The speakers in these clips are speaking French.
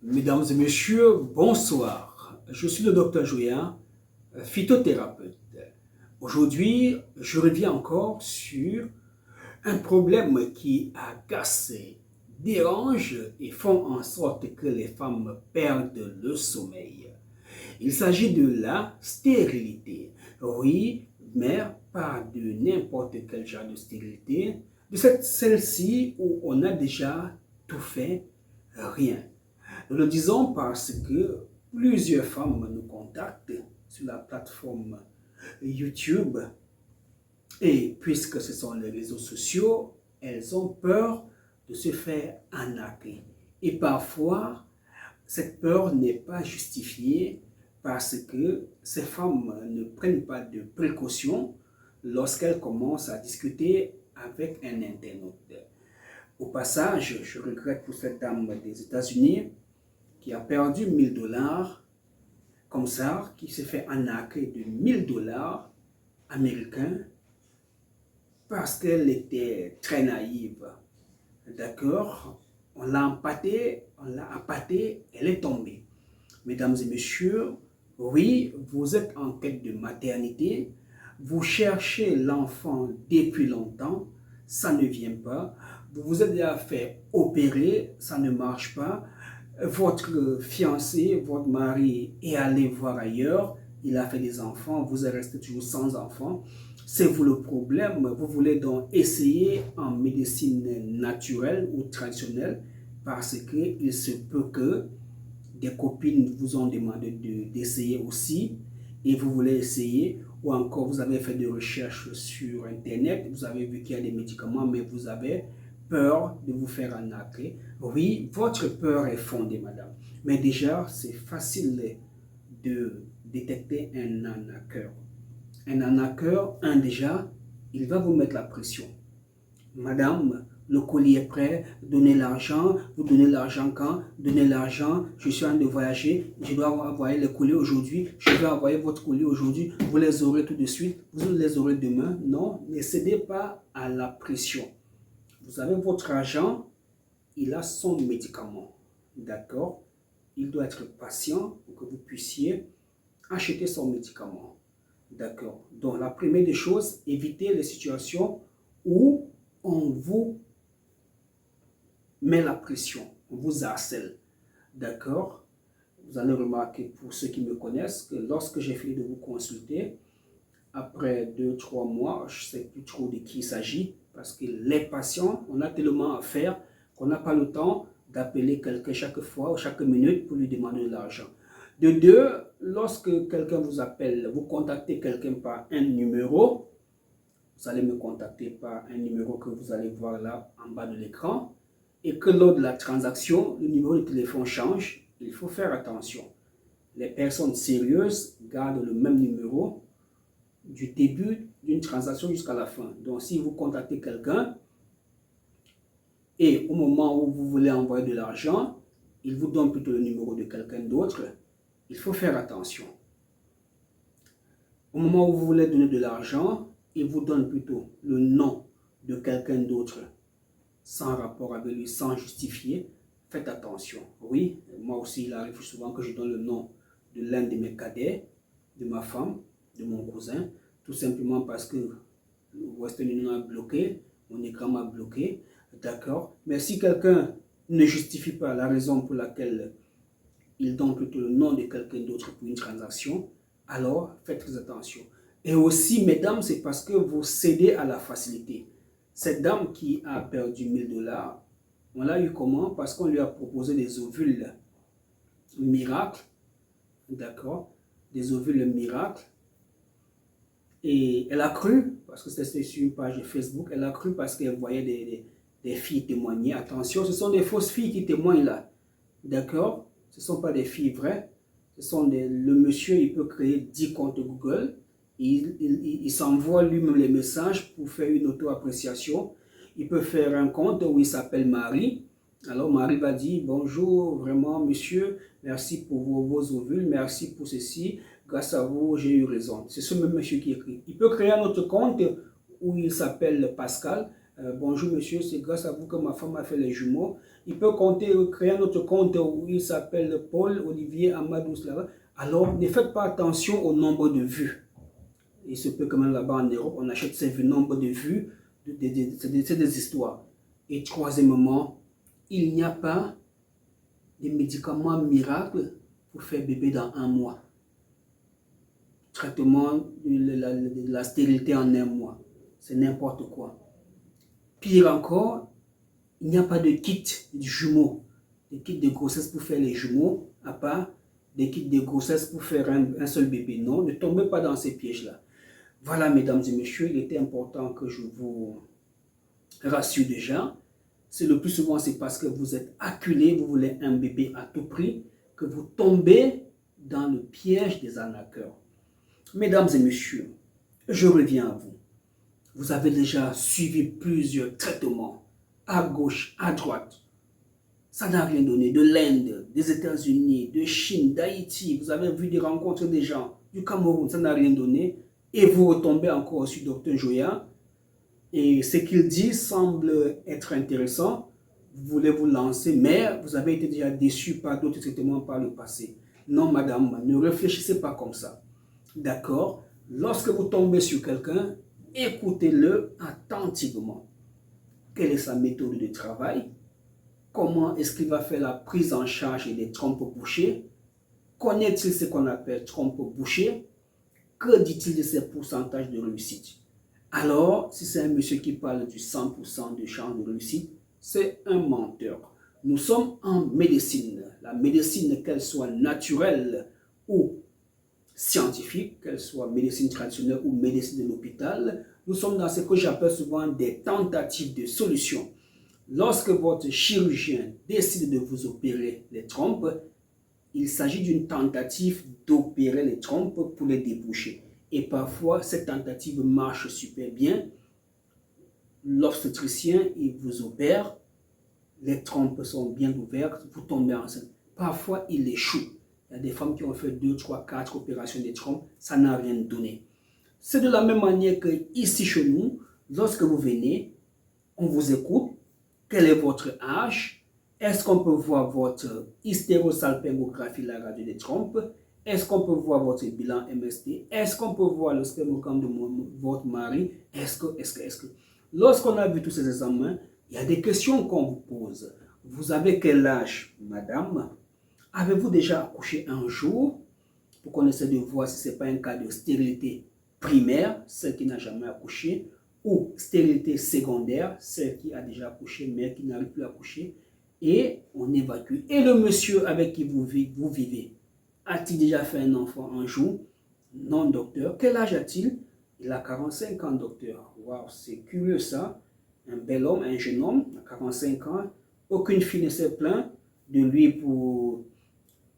Mesdames et messieurs, bonsoir. Je suis le docteur Joya, phytothérapeute. Aujourd'hui, je reviens encore sur un problème qui agace, dérange et font en sorte que les femmes perdent le sommeil. Il s'agit de la stérilité. Oui, mais pas de n'importe quel genre de stérilité, de celle-ci où on a déjà tout fait, rien. Nous le disons parce que plusieurs femmes nous contactent sur la plateforme YouTube et puisque ce sont les réseaux sociaux, elles ont peur de se faire arnaquer. Et parfois, cette peur n'est pas justifiée parce que ces femmes ne prennent pas de précautions lorsqu'elles commencent à discuter avec un internaute. Au passage, je regrette pour cette dame des États-Unis qui a perdu 1000 $ comme ça, qui s'est fait arnaquer de 1000 $ américains parce qu'elle était très naïve. D'accord? On l'a appâtée, elle est tombée. Mesdames et messieurs, oui, vous êtes en quête de maternité, vous cherchez l'enfant depuis longtemps, ça ne vient pas, vous vous êtes déjà fait opérer, ça ne marche pas, votre fiancé, votre mari est allé voir ailleurs, il a fait des enfants, vous êtes resté toujours sans enfants. C'est vous le problème. Vous voulez donc essayer en médecine naturelle ou traditionnelle parce qu'il se peut que des copines vous ont demandé d'essayer aussi et vous voulez essayer, ou encore vous avez fait des recherches sur internet, vous avez vu qu'il y a des médicaments mais vous avez peur de vous faire arnaquer. Oui, votre peur est fondée, madame. Mais déjà, c'est facile de détecter un arnaqueur. Un arnaqueur, déjà, il va vous mettre la pression. Madame, le colis est prêt, donnez l'argent, vous donnez l'argent quand? Donnez l'argent, je suis en train de voyager, je dois envoyer le colis aujourd'hui, je vais envoyer votre colis aujourd'hui, vous les aurez tout de suite, vous les aurez demain. Non, ne cédez pas à la pression. Vous avez votre argent, il a son médicament, d'accord? Il doit être patient pour que vous puissiez acheter son médicament, d'accord? Donc la première des choses, évitez les situations où on vous met la pression, on vous harcèle, d'accord? Vous allez remarquer, pour ceux qui me connaissent, que lorsque j'ai fini de vous consulter, après 2-3 mois, je ne sais plus trop de qui il s'agit, parce que les patients, on a tellement à faire qu'on n'a pas le temps d'appeler quelqu'un chaque fois ou chaque minute pour lui demander de l'argent. De deux, lorsque quelqu'un vous appelle, vous contactez quelqu'un par un numéro, vous allez me contacter par un numéro que vous allez voir là en bas de l'écran, et que lors de la transaction, le numéro de téléphone change, il faut faire attention. Les personnes sérieuses gardent le même numéro du début d'une transaction jusqu'à la fin. Donc, si vous contactez quelqu'un et au moment où vous voulez envoyer de l'argent, il vous donne plutôt le numéro de quelqu'un d'autre, il faut faire attention. Au moment où vous voulez donner de l'argent, il vous donne plutôt le nom de quelqu'un d'autre sans rapport avec lui, sans justifier. Faites attention. Oui, moi aussi, il arrive souvent que je donne le nom de l'un de mes cadets, de ma femme, de mon cousin, tout simplement parce que Western Union a bloqué, mon écran m'a bloqué, d'accord. Mais si quelqu'un ne justifie pas la raison pour laquelle il donne plutôt le nom de quelqu'un d'autre pour une transaction, alors faites très attention. Et aussi, mesdames, c'est parce que vous cédez à la facilité. Cette dame qui a perdu 1000 $, on l'a eu comment? Parce qu'on lui a proposé des ovules miracles, d'accord, des ovules miracles. Et elle a cru, parce que c'était sur une page Facebook, elle a cru parce qu'elle voyait des filles témoigner. Attention, ce sont des fausses filles qui témoignent là, d'accord? Ce ne sont pas des filles vraies. Le monsieur, il peut créer 10 comptes Google. Il s'envoie lui-même les messages pour faire une auto-appréciation. Il peut faire un compte où il s'appelle Marie. Alors Marie va dire, bonjour, vraiment monsieur, merci pour vos ovules, merci pour ceci, grâce à vous, j'ai eu raison. C'est ce même monsieur qui écrit. Il peut créer un autre compte où il s'appelle Pascal. Bonjour monsieur, c'est grâce à vous que ma femme a fait les jumeaux. il peut créer un autre compte où il s'appelle Paul Olivier Amadou. Alors, ne faites pas attention au nombre de vues. Il se peut que même là-bas en Europe, on achète ces nombre de vues, c'est des histoires. Et troisièmement, il n'y a pas de médicaments miracles pour faire bébé dans 1 mois. Traitement de la stérilité en 1 mois. C'est n'importe quoi. Pire encore, il n'y a pas de kit de jumeaux, de kit de grossesse pour faire les jumeaux, à part des kits de grossesse pour faire un seul bébé. Non, ne tombez pas dans ces pièges-là. Voilà, mesdames et messieurs, il était important que je vous rassure déjà. C'est le plus souvent, c'est parce que vous êtes acculé, vous voulez un bébé à tout prix, que vous tombez dans le piège des arnaqueurs. Mesdames et messieurs, je reviens à vous. Vous avez déjà suivi plusieurs traitements à gauche, à droite. Ça n'a rien donné. De l'Inde, des États-Unis, de Chine, d'Haïti. Vous avez vu des rencontres des gens du Cameroun. Ça n'a rien donné. Et vous retombez encore sur Dr Joya. Et ce qu'il dit semble être intéressant. Vous voulez vous lancer, mais vous avez été déjà déçu par d'autres traitements par le passé. Non, madame, ne réfléchissez pas comme ça. D'accord? Lorsque vous tombez sur quelqu'un, écoutez-le attentivement. Quelle est sa méthode de travail? Comment est-ce qu'il va faire la prise en charge des trompes bouchées? Connaît-il ce qu'on appelle trompes bouchées? Que dit-il de ses pourcentages de réussite? Alors, si c'est un monsieur qui parle du 100% de chance de réussite, c'est un menteur. Nous sommes en médecine. La médecine, qu'elle soit naturelle ou scientifique, qu'elle soit médecine traditionnelle ou médecine de l'hôpital, nous sommes dans ce que j'appelle souvent des tentatives de solution. Lorsque votre chirurgien décide de vous opérer les trompes, il s'agit d'une tentative d'opérer les trompes pour les déboucher. Et parfois, cette tentative marche super bien. L'obstétricien, il vous opère, les trompes sont bien ouvertes, vous tombez enceinte. Parfois, il échoue. Il y a des femmes qui ont fait 2, 3, 4 opérations des trompes, ça n'a rien donné. C'est de la même manière que ici chez nous, lorsque vous venez, on vous écoute. Quel est votre âge? Est-ce qu'on peut voir votre hystérosalpingographie, la radio des trompes? Est-ce qu'on peut voir votre bilan MST? Est-ce qu'on peut voir le spermogramme de votre mari? Est-ce que... Lorsqu'on a vu tous ces examens, il y a des questions qu'on vous pose. Vous avez quel âge, madame? Avez-vous déjà accouché un jour? Pour qu'on essaie de voir si ce n'est pas un cas de stérilité primaire, celle qui n'a jamais accouché, ou stérilité secondaire, celle qui a déjà accouché mais qui n'arrive plus à accoucher, et on évacue. Et le monsieur avec qui vous vivez, a-t-il déjà fait un enfant un jour? Non, docteur. Quel âge a-t-il? Il a 45 ans, docteur. Waouh, c'est curieux ça. Un bel homme, un jeune homme, à 45 ans, aucune fille ne s'est plainte de lui pour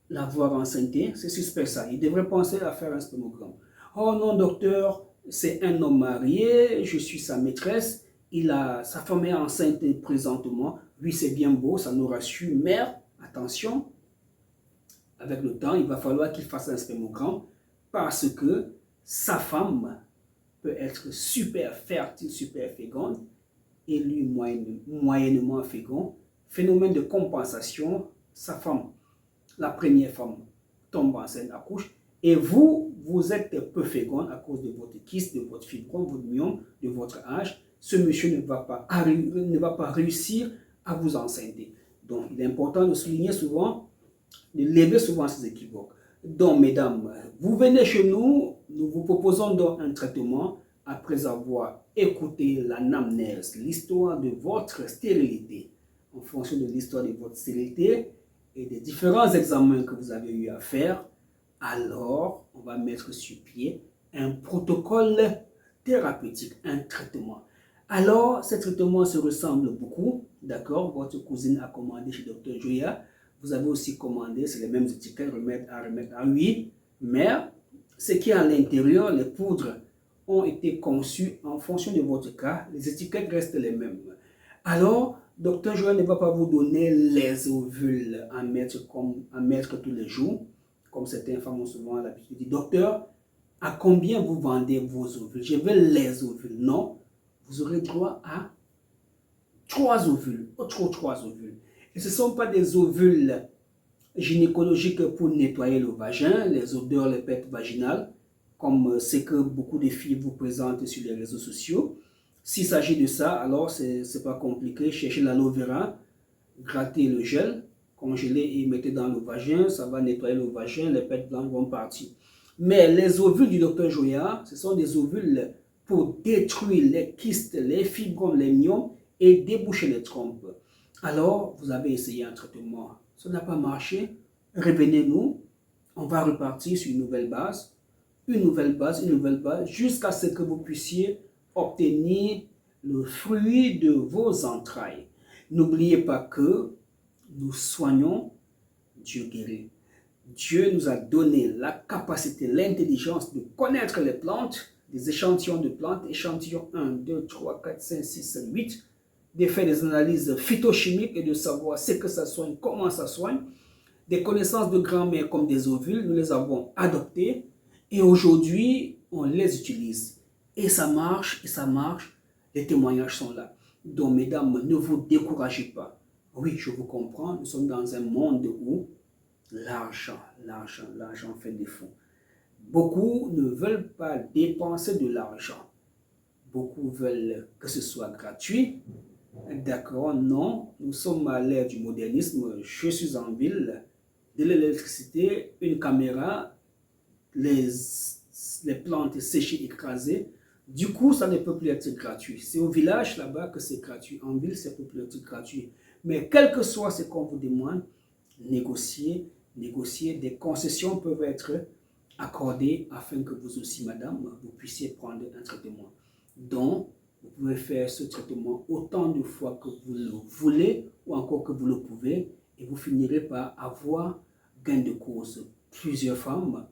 l'avoir enceinté. C'est suspect ça. Il devrait penser à faire un spermogramme. Oh non, docteur, c'est un homme marié, je suis sa maîtresse, sa femme est enceinte présentement, oui c'est bien beau, ça nous rassure, mais attention, avec le temps, il va falloir qu'il fasse un spermogramme parce que sa femme peut être super fertile, super féconde, et lui moyennement fécond. Phénomène de compensation, sa femme, la première femme, tombe enceinte, accouche, et vous êtes peu fécond à cause de votre kyste, de votre fibrome, votre myome, de votre âge. Ce monsieur ne va pas réussir à vous enceinte. Donc, il est important de souligner souvent, de lever souvent ces équivoques. Donc, mesdames, vous venez chez nous, nous vous proposons donc un traitement après avoir écouté l'anamnèse, l'histoire de votre stérilité. En fonction de l'histoire de votre stérilité et des différents examens que vous avez eu à faire, alors on va mettre sur pied un protocole thérapeutique, un traitement. Alors, ce traitement se ressemble beaucoup, d'accord? Votre cousine a commandé chez Dr Joya. Vous avez aussi commandé, c'est les mêmes étiquettes, remède à huile, mais ce qui est à l'intérieur, les poudres, ont été conçues en fonction de votre cas. Les étiquettes restent les mêmes. Alors, Dr Joya ne va pas vous donner les ovules à mettre tous les jours, comme certaines femmes ont souvent l'habitude de dire, docteur, à combien vous vendez vos ovules? Je veux les ovules. Non, vous aurez droit à 3 ovules, 3 ovules. Et ce ne sont pas des ovules gynécologiques pour nettoyer le vagin, les odeurs, les pertes vaginales, comme ce que beaucoup de filles vous présentent sur les réseaux sociaux. S'il s'agit de ça, alors c'est pas compliqué. Cherchez l'aloe vera, grattez le gel, congelez et mettez dans le vagin. Ça va nettoyer le vagin, les pertes blanches vont partir. Mais les ovules du docteur Joya, ce sont des ovules pour détruire les kystes, les fibromes, les myomes et déboucher les trompes. Alors, vous avez essayé un traitement, ça n'a pas marché, revenez-nous, on va repartir sur une nouvelle base, jusqu'à ce que vous puissiez obtenir le fruit de vos entrailles. N'oubliez pas que nous soignons, Dieu guérit. Dieu nous a donné la capacité, l'intelligence de connaître les plantes, des échantillons de plantes, échantillons 1, 2, 3, 4, 5, 6, 7, 8, de faire des analyses phytochimiques et de savoir ce que ça soigne, comment ça soigne. Des connaissances de grand-mère comme des ovules, nous les avons adoptées et aujourd'hui, on les utilise. Et ça marche, les témoignages sont là. Donc, mesdames, ne vous découragez pas. Oui, je vous comprends, nous sommes dans un monde où l'argent fait défaut. Beaucoup ne veulent pas dépenser de l'argent. Beaucoup veulent que ce soit gratuit. D'accord, non, nous sommes à l'ère du modernisme. Je suis en ville, de l'électricité, une caméra, les plantes séchées, écrasées. Du coup, ça ne peut plus être gratuit. C'est au village là-bas que c'est gratuit. En ville, ça ne peut plus être gratuit. Mais quel que soit ce qu'on vous demande, négocier, des concessions peuvent être accordées afin que vous aussi, madame, vous puissiez prendre un traitement. Donc, vous pouvez faire ce traitement autant de fois que vous le voulez ou encore que vous le pouvez et vous finirez par avoir gain de cause. Plusieurs femmes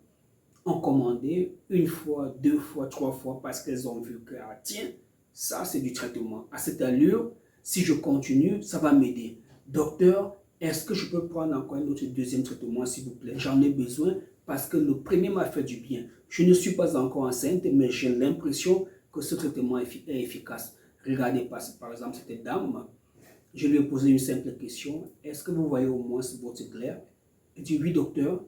ont commandé une fois, deux fois, trois fois parce qu'elles ont vu que, ah, tiens, ça c'est du traitement. À cette allure, si je continue, ça va m'aider. Docteur, est-ce que je peux prendre encore un autre deuxième traitement, s'il vous plaît? J'en ai besoin parce que le premier m'a fait du bien. Je ne suis pas encore enceinte, mais j'ai l'impression que ce traitement est efficace. Regardez, par exemple, cette dame, je lui ai posé une simple question. Est-ce que vous voyez au moins votre glaire? Elle dit, oui, docteur.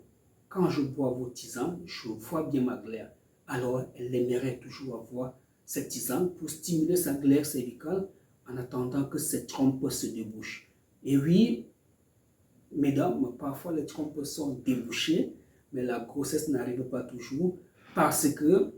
Quand je bois vos tisanes, je vois bien ma glaire. Alors, elle aimerait toujours avoir cette tisane pour stimuler sa glaire cervicale en attendant que cette trompe se débouche. Et oui, mesdames, parfois les trompes sont débouchées, mais la grossesse n'arrive pas toujours parce que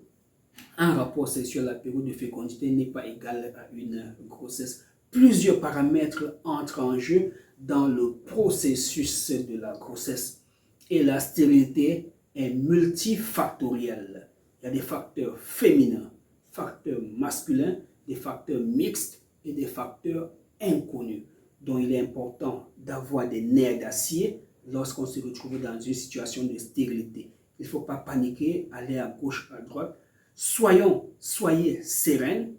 un rapport sexuel à la période de fécondité n'est pas égal à une grossesse. Plusieurs paramètres entrent en jeu dans le processus de la grossesse. Et la stérilité est multifactorielle. Il y a des facteurs féminins, facteurs masculins, des facteurs mixtes et des facteurs inconnus. Donc il est important d'avoir des nerfs d'acier lorsqu'on se retrouve dans une situation de stérilité. Il ne faut pas paniquer, aller à gauche, à droite. Soyez sereine,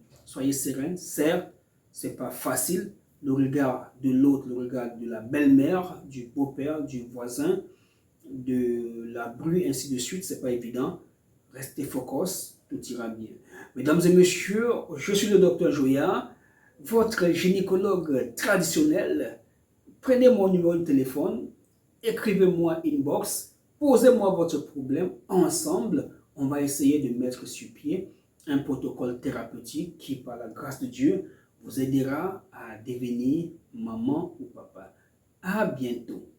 certes, c'est pas facile. Le regard de l'autre, le regard de la belle-mère, du beau-père, du voisin, de la bru, ainsi de suite, c'est pas évident. Restez focus, tout ira bien. Mesdames et messieurs, je suis le docteur Joya, votre gynécologue traditionnel. Prenez mon numéro de téléphone, écrivez-moi inbox, posez-moi votre problème. Ensemble, on va essayer de mettre sur pied un protocole thérapeutique qui, par la grâce de Dieu, vous aidera à devenir maman ou papa. À bientôt.